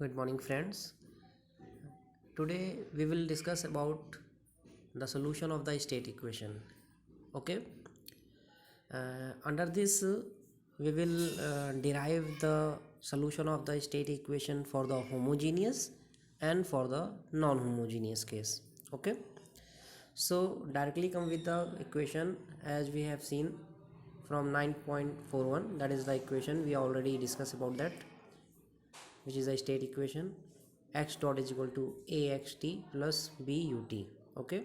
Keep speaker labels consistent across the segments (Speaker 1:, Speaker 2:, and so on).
Speaker 1: Good morning, friends. Today we will discuss about the solution of the state equation. Okay. Under this, we will derive the solution of the state equation for the homogeneous and for the non-homogeneous case. Okay. So directly come with the equation as we have seen from 9.41. That is the equation we already discussed about that, which is a state equation. X dot is equal to axt plus but. Okay,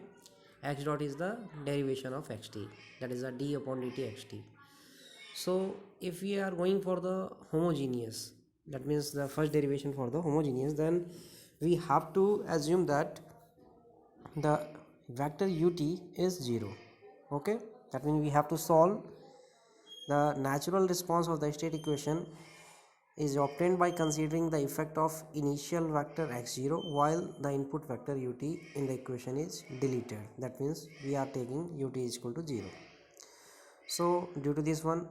Speaker 1: x dot is the derivation of xt, that is a d upon dt xt. So if we are going for the homogeneous, that means the first derivation for the homogeneous, then we have to assume that the vector ut is 0. Okay, that means we have to solve the natural response of the state equation is obtained by considering the effect of initial vector x0 while the input vector ut in the equation is deleted. That means we are taking ut is equal to 0. So due to this one,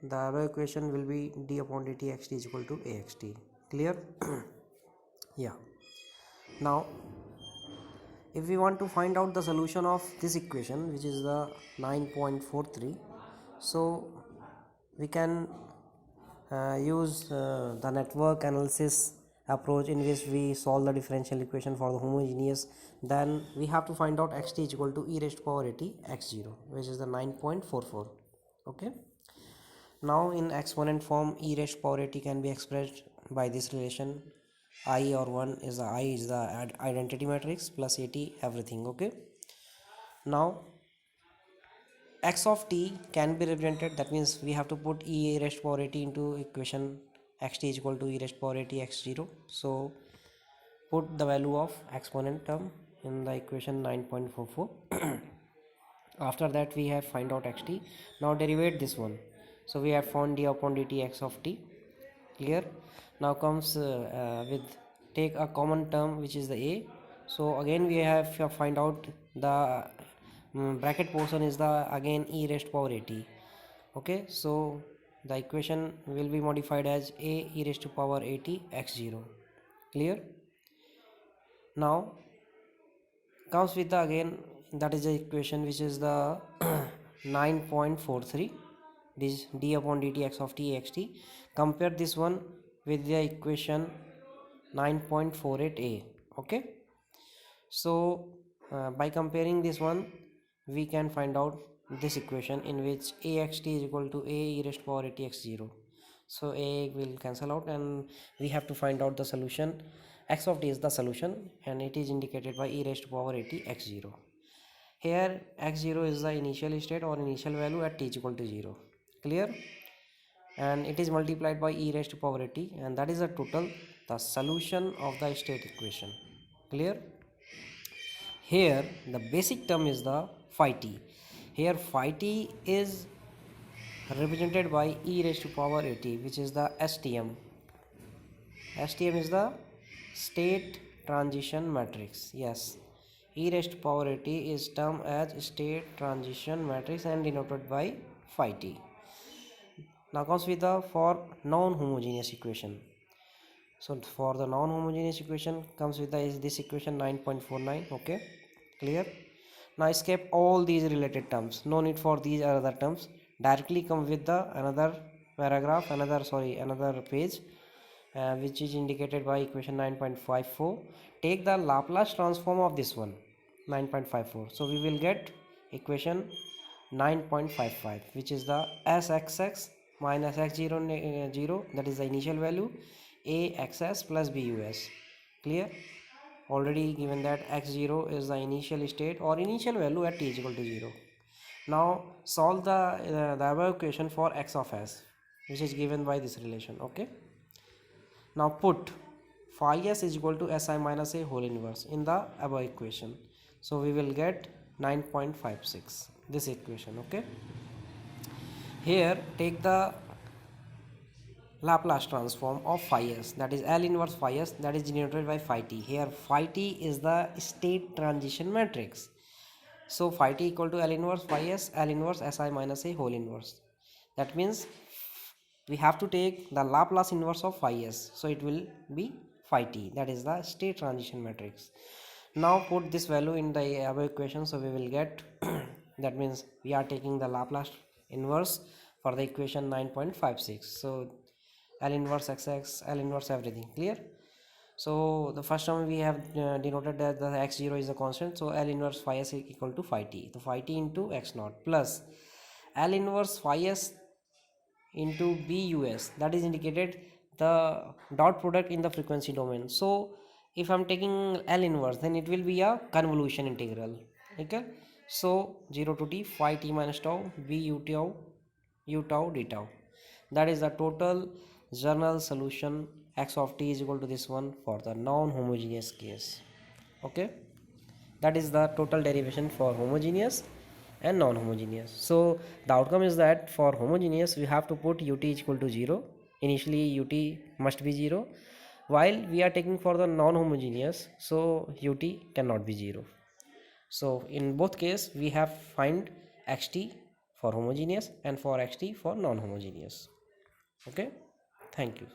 Speaker 1: the above equation will be d upon dt xt is equal to axt. Clear? Yeah. Now if we want to find out the solution of this equation, which is the 9.43, so we can use the network analysis approach in which we solve the differential equation for the homogeneous. Then we have to find out xt is equal to e raised to power 80 x0, which is the 9.44. okay, now in exponent form, e raised to power 80 can be expressed by this relation. I or 1 is the identity matrix plus 80 everything. Okay, now x of t can be represented, that means we have to put e raised to power 80 into equation xt is equal to e raised to power 80 x0. So put the value of exponent term in the equation 9.44. After that we have find out xt. Now derivate this one, so we have found d upon dt x of t. Clear? Now comes with take a common term which is the a. So again we have find out the bracket portion is the again e raised to power 80. Okay, so the equation will be modified as a e raised to power 80 x0. Clear? Now comes with the again, that is the equation which is the 9.43, this d upon dt x of t xt. Compare this one with the equation 9.48a. okay, so by comparing this one we can find out this equation in which axt is equal to a e raised to power 80 x0. So a will cancel out and we have to find out the solution. X of t is the solution and it is indicated by e raised to power 80 x0. Here x0 is the initial state or initial value at t is equal to 0. Clear? And it is multiplied by e raised to power 80, and that is the total, the solution of the state equation. Clear? Here the basic term is the phi t. Here phi t is represented by e raised to power 80, which is the STM. STM is the state transition matrix. Yes, e raised to power 80 is termed as state transition matrix and denoted by phi t. Now comes with the for non-homogeneous equation. So for the non-homogeneous equation comes with the is this equation 9.49. okay, clear? Now escape all these related terms, no need for these other terms, directly come with the another paragraph, another page which is indicated by equation 9.54. take the Laplace transform of this one 9.54, so we will get equation 9.55, which is the sxx minus x0 0, that is the initial value, axs plus bus. Clear? Already given that x0 is the initial state or initial value at t is equal to 0. Now solve the above equation for x of s, which is given by this relation. Okay, now put phi s is equal to si minus a whole inverse in the above equation, so we will get 9.56, this equation. Okay, here take the Laplace transform of phi s, that is L inverse phi s, that is denoted by phi t. Here phi t is the state transition matrix, so phi t equal to L inverse phi s, L inverse si minus a whole inverse. That means we have to take the Laplace inverse of phi s, so it will be phi t. That is the state transition matrix. Now put this value in the above equation, so we will get that means we are taking the Laplace inverse for the equation 9.56. so L inverse xx, L inverse everything clear. So the first term we have denoted that the x0 is a constant, so L inverse phi s is equal to phi t, so phi t into x naught plus L inverse phi s into bus, that is indicated the dot product in the frequency domain. So if I'm taking L inverse, then it will be a convolution integral. Okay, so 0 to t phi t minus tau b u tau u tau d tau, that is the total general solution. X of t is equal to this one for the non-homogeneous case. Okay, that is the total derivation for homogeneous and non-homogeneous. So the outcome is that for homogeneous we have to put ut is equal to 0. Initially ut must be 0, while we are taking for the non-homogeneous, so ut cannot be 0. So in both case we have find xt for homogeneous and for xt for non-homogeneous. Okay, thank you.